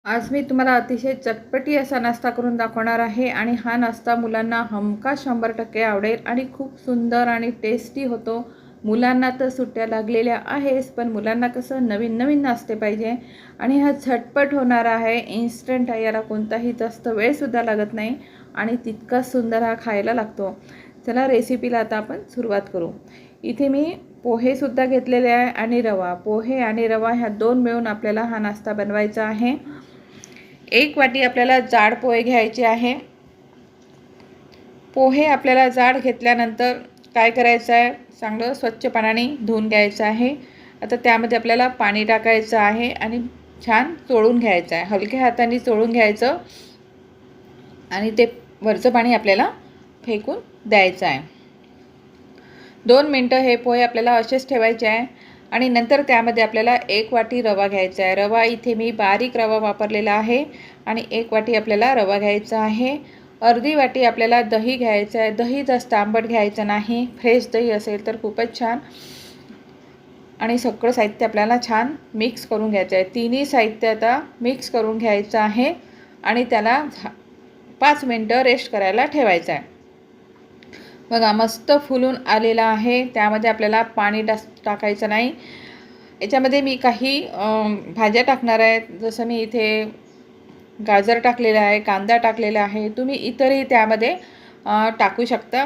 आज मी तुम्हाला अतिशय चटपटी असा नाश्ता करून दाखवणार आहे आणि हा नाश्ता मुलांना हमखास 100% आवडेल आणि खूप सुंदर आणि टेस्टी होतो। मुलांना तर सुट्ट्या लागलेल्या आहेच, पण मुलांना कसं नवीन नवीन नाश्ते पाहिजे आणि हा झटपट होणारा आहे, इन्स्टंट आहे, याला कोणताही जास्त वेळसुद्धा लागत नाही आणि तितकाच सुंदर हा खायला लागतो। चला रेसिपीला आता आपण सुरुवात करू। इथे मी पोहेसुद्धा घेतलेले आहे आणि रवा, पोहे आणि रवा ह्या दोन मिळून आपल्याला हा नाश्ता बनवायचा आहे। एक वाटी आपल्याला जाड पोहे घ्यायचे आहे। पोहे आपल्याला जाड घेतल्यानंतर काय करायचं आहे, चांगलं स्वच्छ पाण्याने धुवून घ्यायचं आहे। आता त्यामध्ये आपल्याला पाणी टाकायचं आहे आणि छान चोळून घ्यायचं आहे, हलक्या हाताने चोळून घ्यायचं आणि ते वरचं पाणी आपल्याला फेकून द्यायचं आहे। 2 मिनिटं हे पोहे आपल्याला असेच ठेवायचे आहे आणि नंतर त्यामध्ये आपल्याला 1 वाटी रवा घ्यायचा आहे। रवा इथे मी बारीक रवा वापरलेला आहे आणि 1 वाटी आपल्याला रवा घ्यायचा आहे। अर्धी वाटी आपल्याला दही घ्यायचं आहे। दही जास्त आंबट घ्यायचं नाही, फ्रेश दही असेल तर खूपच छान। आणि सगळं साहित्य आपल्याला छान मिक्स करून घ्यायचं आहे। तिन्ही साहित्य आता मिक्स करून घ्यायचं आहे आणि त्याला 5 मिनिटं रेस्ट करायला ठेवायचं आहे। बघा मस्त फुलून आलेला आहे। त्यामध्ये आपल्याला पाणी टाकायचं नाही। याच्यामध्ये मी काही भाज्या टाकणार आहे, जसं मी इथे गाजर टाकलेला आहे, कांदा टाकलेला आहे, तुम्ही इतरही त्यामध्ये टाकू शकता।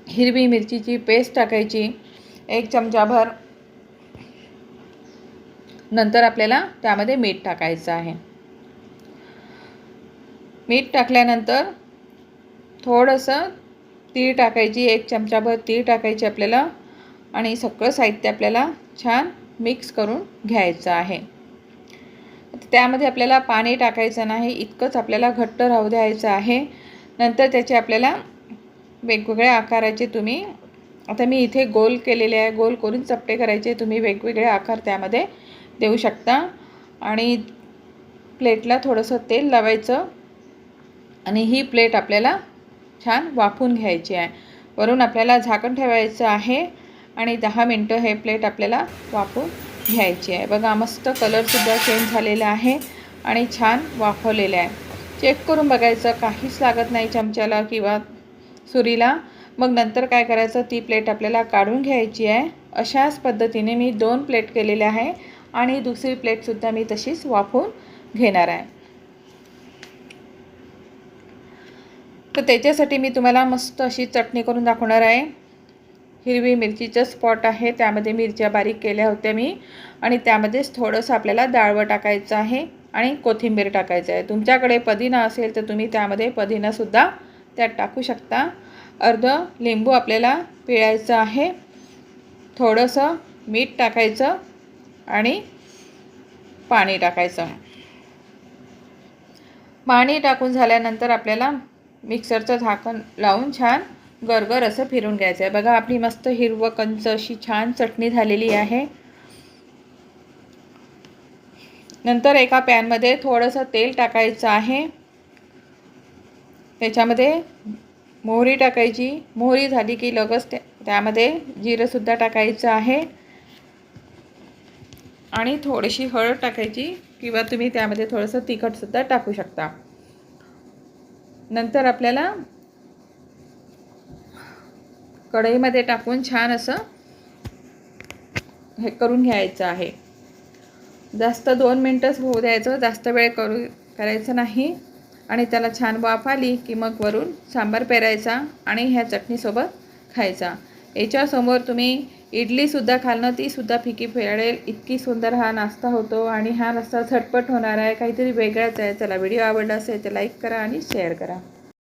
हिरवी मिरचीची पेस्ट टाकायची 1 चमचाभर। नंतर आपल्याला त्यामध्ये मीठ टाकायचं आहे। मीठ टाकल्यानंतर थोडंसं तीळ टाकायची, 1 चमचाभर तीळ टाकायची आपल्याला आणि सगळं साहित्य आपल्याला छान मिक्स करून घ्यायचं आहे। त्यामध्ये आपल्याला पाणी टाकायचं नाही, इतकंच आपल्याला घट्ट राहू द्यायचं आहे। नंतर त्याचे आपल्याला वेगवेगळ्या आकाराचे तुम्ही, आता मी इथे गोल केलेले आहे, गोल करून चपटे करायचे, तुम्ही वेगवेगळे आकार त्यामध्ये देऊ शकता। आणि प्लेटला थोडंसं तेल लावायचं आणि ही प्लेट आपल्याला छान वाफवून घ्यायची आहे। वरून आपल्याला झाकण ठेवायचं आहे आणि 10 मिनिटं हे प्लेट आपल्याला वाफवून घ्यायची आहे। बघा मस्त कलरसुद्धा चेंज झालेला आहे आणि छान वाफवलेलं आहे। चेक करून बघायचं, काहीच लागत नाही चमच्याला किंवा सुरीला। मग नंतर काय करायचं, ती प्लेट आपल्याला काढून घ्यायची आहे। अशाच पद्धतीने मी 2 प्लेट केलेले आहे आणि दुसरी प्लेटसुद्धा मी तशीच वाफवून घेणार आहे। तर त्याच्यासाठी मी तुम्हाला मस्त अशी चटणी करून दाखवणार आहे। हिरवी मिरचीचं स्पॉट आहे, त्यामध्ये मिरच्या बारीक केल्या होत्या मी आणि त्यामध्येच थोडंसं आपल्याला डाळवं टाकायचं आहे आणि कोथिंबीर टाकायचं आहे। तुमच्याकडे पुदिना असेल तर तुम्ही त्यामध्ये पुदिनासुद्धा त्यात टाकू शकता। अर्ध लिंबू आपल्याला पिळायचं आहे, थोडंसं मीठ टाकायचं आणि पाणी टाकायचं। पाणी टाकून झाल्यानंतर आपल्याला मिक्सरचं झाकण लावून छान गरगर असं फिरून घ्यायचं आहे। बघा आपली मस्त हिरवं कंच अशी छान चटणी झालेली आहे। नंतर एका पॅनमध्ये थोडंसं तेल टाकायचं आहे, त्याच्यामध्ये मोहरी टाकायची। मोहरी झाली की लगेच त्यामध्ये जिरंसुद्धा टाकायचं आहे आणि थोडीशी हळद टाकायची किंवा तुम्ही त्यामध्ये थोडंसं तिखटसुद्धा टाकू शकता। नंतर आपल्याला कढईमध्ये टाकून छान असं हे करून घ्यायचं आहे। जास्त 2 मिनिटंच होऊ द्यायचं, जास्त वेळ करायचं नाही। आणि त्याला छान वाफ आली की मग वरून सांबार पेरायचा आणि ह्या चटणीसोबत खायचा। याच्यासमोर तुम्ही इडलीसुद्धा खालनं तीसुद्धा फिकी फेडेल, इतकी सुंदर हा नाश्ता होतो आणि हा नाश्ता झटपट होणार आहे, काहीतरी वेगळाच आहे। चला व्हिडिओ आवडला असेल तर लाईक करा आणि शेअर करा।